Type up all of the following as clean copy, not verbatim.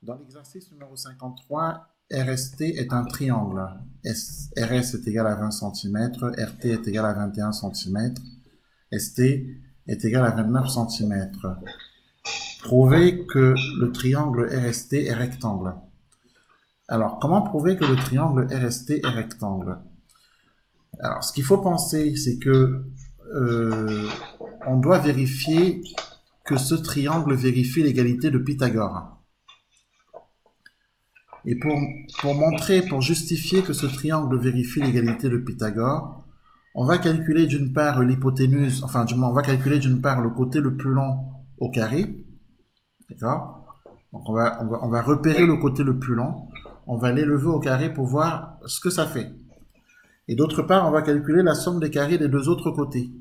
Dans l'exercice numéro 53, RST est un triangle. RS est égal à 20 cm, RT est égal à 21 cm, ST est égal à 29 cm. Prouvez que le triangle RST est rectangle. Alors, comment prouver que le triangle RST est rectangle? Alors, ce qu'il faut penser, c'est que on doit vérifier que ce triangle vérifie l'égalité de Pythagore. Et pour justifier que ce triangle vérifie l'égalité de Pythagore, on va calculer d'une part l'hypoténuse, enfin du moins on va calculer d'une part le côté le plus long au carré, d'accord? Donc on va repérer le côté le plus long, on va l'élever au carré pour voir ce que ça fait. Et d'autre part, on va calculer la somme des carrés des deux autres côtés.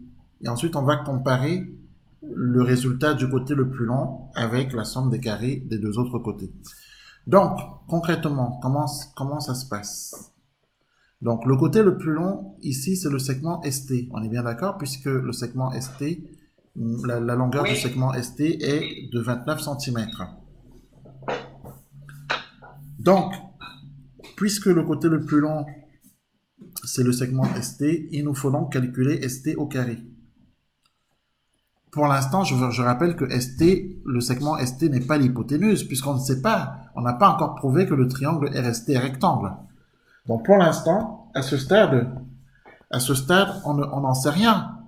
Et ensuite, on va comparer le résultat du côté le plus long avec la somme des carrés des deux autres côtés. Donc, concrètement, comment ça se passe? Donc, le côté le plus long, ici, c'est le segment ST. On est bien d'accord, puisque le segment ST, la longueur du segment ST est de 29 cm. Donc, puisque le côté le plus long, c'est le segment ST, il nous faut donc calculer ST au carré. Pour l'instant, je rappelle que ST, le segment ST n'est pas l'hypoténuse, puisqu'on ne sait pas, on n'a pas encore prouvé que le triangle RST est rectangle. Donc pour l'instant, à ce stade, on n'en sait rien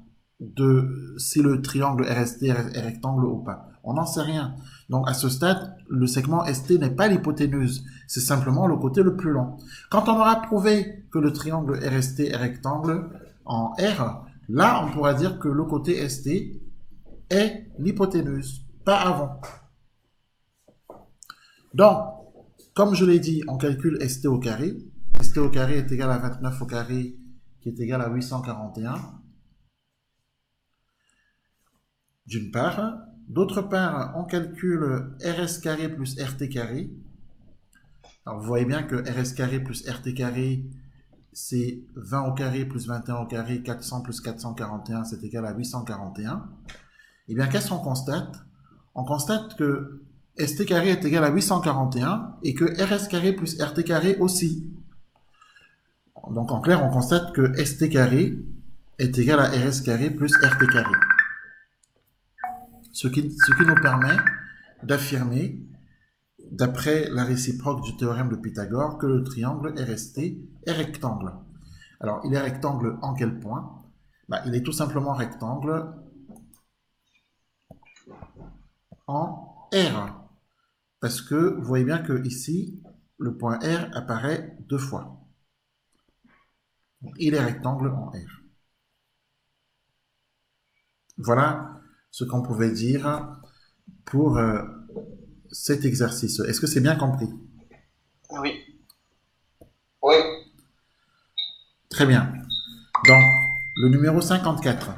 de si le triangle RST est rectangle ou pas. On n'en sait rien. Donc à ce stade, le segment ST n'est pas l'hypoténuse, c'est simplement le côté le plus long. Quand on aura prouvé que le triangle RST est rectangle en R, là on pourra dire que le côté ST est l'hypoténuse, pas avant. Donc, comme je l'ai dit, on calcule ST au carré. ST au carré est égal à 29 au carré, qui est égal à 841. D'une part. D'autre part, on calcule RS carré plus RT carré. Alors, vous voyez bien que RS carré plus RT carré, c'est 20 au carré plus 21 au carré, 400 plus 441, c'est égal à 841. Eh bien, qu'est-ce qu'on constate? On constate que ST carré est égal à 841 et que RS carré plus RT carré aussi. Donc, en clair, on constate que ST carré est égal à RS carré plus RT carré. Ce qui nous permet d'affirmer, d'après la réciproque du théorème de Pythagore, que le triangle RST est rectangle. Alors, il est rectangle en quel point? Il est tout simplement rectangle en R. Parce que vous voyez bien que ici, le point R apparaît deux fois. Donc, il est rectangle en R. Voilà ce qu'on pouvait dire pour cet exercice. Est-ce que c'est bien compris? Oui. Oui. Très bien. Donc, le numéro 54.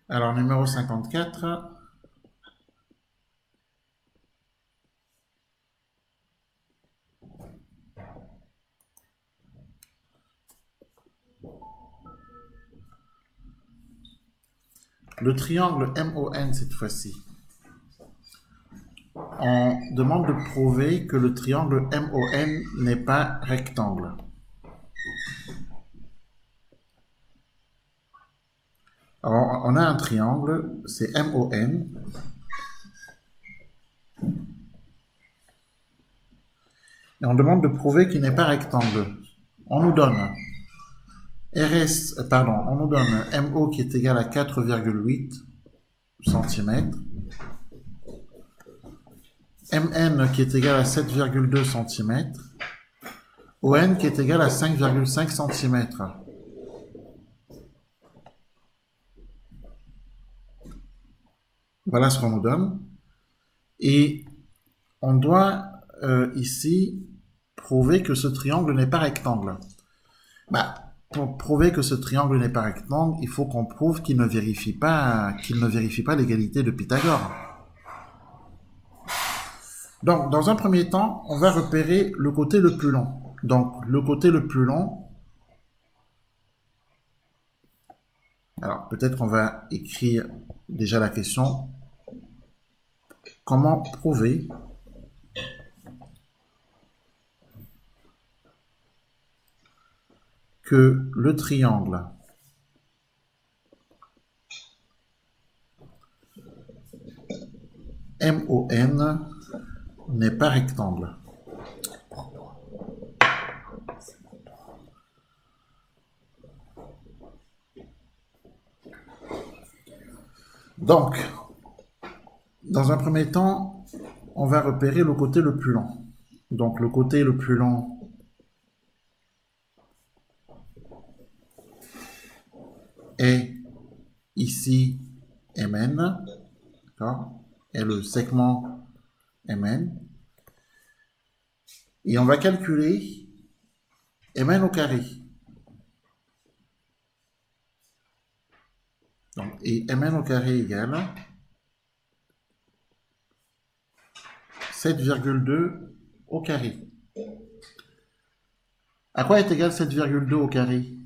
Alors, numéro 54. Le triangle MON cette fois-ci. On demande de prouver que le triangle MON n'est pas rectangle. Alors, on a un triangle, c'est MON. Et on demande de prouver qu'il n'est pas rectangle. On nous donne on nous donne MO qui est égal à 4,8 cm. MN qui est égal à 7,2 cm. ON qui est égal à 5,5 cm. Voilà ce qu'on nous donne. Et on doit ici prouver que ce triangle n'est pas rectangle. Pour prouver que ce triangle n'est pas rectangle, il faut qu'on prouve qu'il ne vérifie pas l'égalité de Pythagore. Donc, dans un premier temps, on va repérer le côté le plus long. Donc, le côté le plus long, Alors, peut-être qu'on va écrire déjà la question. Comment prouver que le triangle MON n'est pas rectangle? Donc, dans un premier temps, on va repérer le côté le plus long. Donc, le côté le plus long est ici MN, d'accord, est le segment MN. Et on va calculer MN au carré. Donc, et MN au carré égale 7,2 au carré. À quoi est égal 7,2 au carré?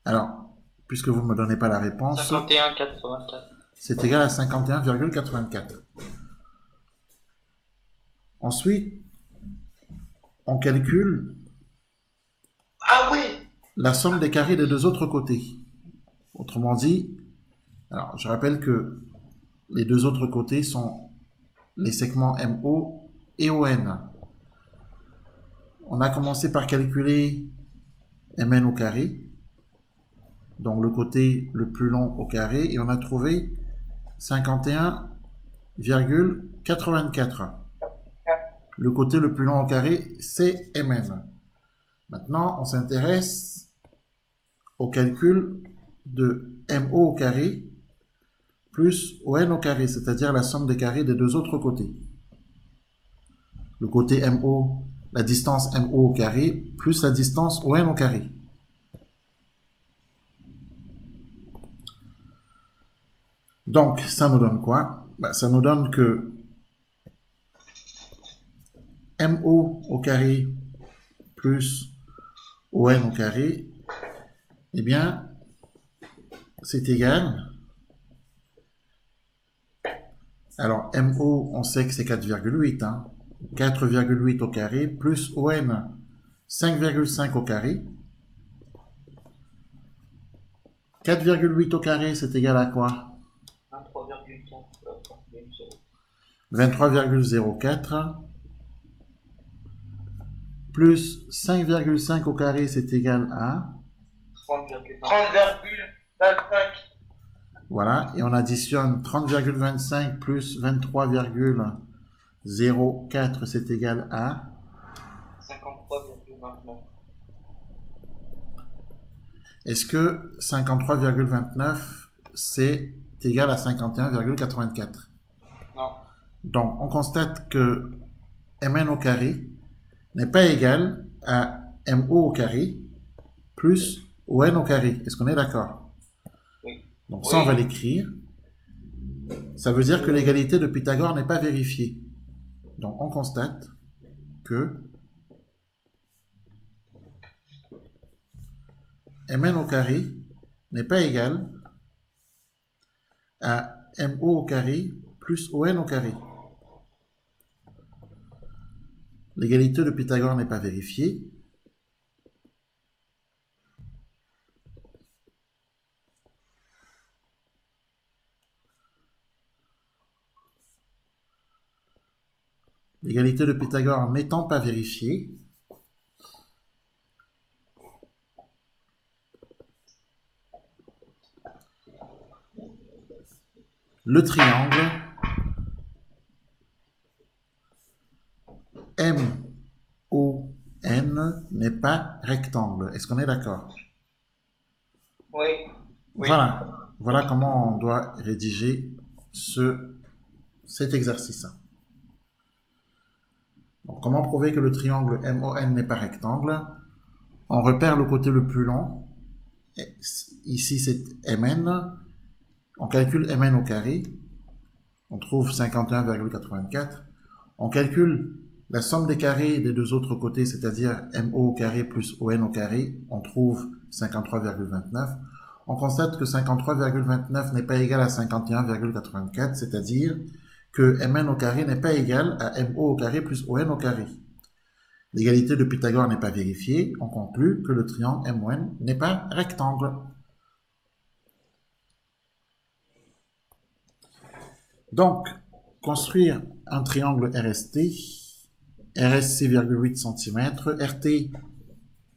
Alors, puisque vous ne me donnez pas la réponse, 51,84. c'est égal à 51,84. Ensuite, on calcule Ah oui! la somme des carrés des deux autres côtés. Autrement dit, alors je rappelle que les deux autres côtés sont les segments MO et ON. On a commencé par calculer MN au carré, donc le côté le plus long au carré, et on a trouvé 51,84. Le côté le plus long au carré, c'est MN. Maintenant, on s'intéresse au calcul de MO au carré plus ON au carré, c'est-à-dire la somme des carrés des deux autres côtés. Le côté MO, la distance MO au carré, plus la distance ON au carré. Donc, ça nous donne quoi? Ça nous donne que MO au carré plus ON au carré, eh bien, c'est égal. Alors, MO, on sait que c'est 4,8. 4,8 au carré plus ON, 5,5 au carré. 4,8 au carré, c'est égal à quoi? 23,04 plus 5,5 au carré, c'est égal à 30,25. Voilà, et on additionne 30,25 plus 23,04, c'est égal à 53,29. Est-ce que 53,29 c'est égal à 51,84? Non. Donc, on constate que Mn au carré n'est pas égal à Mo au carré plus On au carré. Est-ce qu'on est d'accord? Oui. Donc, ça, on va l'écrire. Ça veut dire que l'égalité de Pythagore n'est pas vérifiée. Donc, on constate que Mn au carré n'est pas égal à Mo au carré plus On au carré. L'égalité de Pythagore n'est pas vérifiée. L'égalité de Pythagore n'étant pas vérifiée, le triangle MON n'est pas rectangle. Est-ce qu'on est d'accord? Oui. Oui. Voilà comment on doit rédiger cet exercice. Donc, comment prouver que le triangle MON n'est pas rectangle? On repère le côté le plus long. Ici, c'est MN. On calcule MN au carré. On trouve 51,84. On calcule la somme des carrés des deux autres côtés, c'est-à-dire MO au carré plus ON au carré. On trouve 53,29. On constate que 53,29 n'est pas égal à 51,84, c'est-à-dire que Mn au carré n'est pas égal à MO au carré plus ON au carré. L'égalité de Pythagore n'est pas vérifiée. On conclut que le triangle MON n'est pas rectangle. Donc, construire un triangle RST, RS 6,8 cm, RT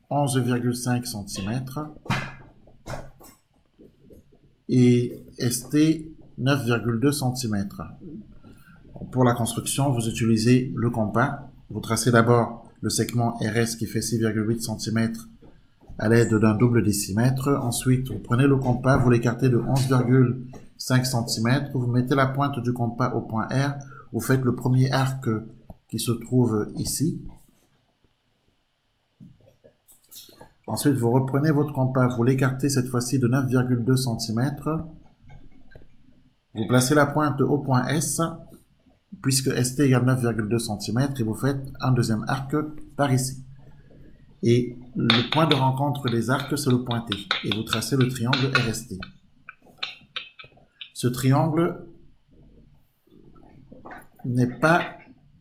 11,5 cm et ST 9,2 cm. Pour la construction, vous utilisez le compas. Vous tracez d'abord le segment RS qui fait 6,8 cm à l'aide d'un double décimètre. Ensuite, vous prenez le compas, vous l'écartez de 11,5 cm. Vous mettez la pointe du compas au point R. Vous faites le premier arc qui se trouve ici. Ensuite, vous reprenez votre compas, vous l'écartez cette fois-ci de 9,2 cm. Vous placez la pointe au point S, puisque ST égale 9,2 cm, et vous faites un deuxième arc par ici. Et le point de rencontre des arcs, c'est le point T. Et vous tracez le triangle RST. Ce triangle n'est pas,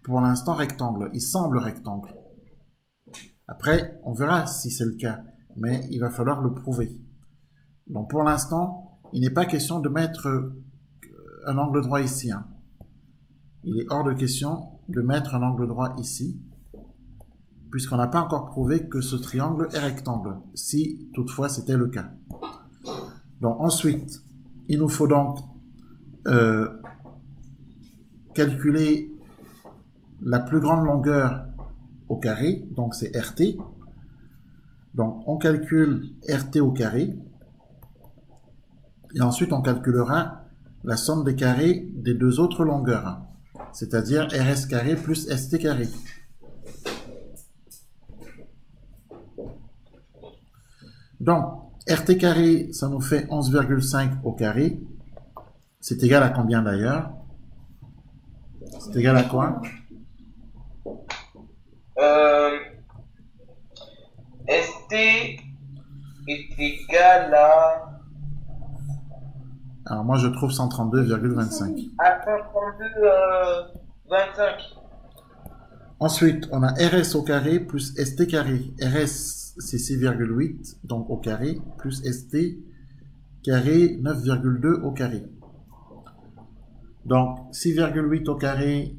pour l'instant, rectangle. Il semble rectangle. Après, on verra si c'est le cas. Mais il va falloir le prouver. Donc, pour l'instant, il n'est pas question de mettre un angle droit ici. Hein. Il est hors de question de mettre un angle droit ici, puisqu'on n'a pas encore prouvé que ce triangle est rectangle, si toutefois c'était le cas. Donc ensuite, il nous faut donc calculer la plus grande longueur au carré, donc c'est RT. Donc on calcule RT au carré, et ensuite on calculera la somme des carrés des deux autres longueurs, c'est-à-dire RS carré plus ST carré. Donc, RT carré, ça nous fait 11,5 au carré. C'est égal à combien d'ailleurs? C'est égal à quoi? ST est égal à... Alors moi je trouve 132,25. À 132,25. Ensuite, on a RS au carré plus ST carré. RS, c'est 6,8, donc au carré, plus ST carré, 9,2 au carré. Donc, 6,8 au carré,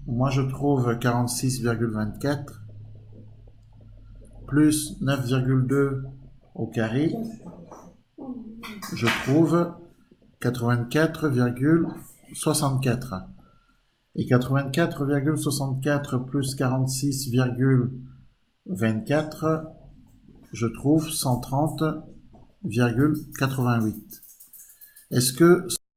moi je trouve 46,24, plus 9,2 au carré, je trouve 84,64. Et 84,64 plus 46,24, je trouve 130,88. Est-ce que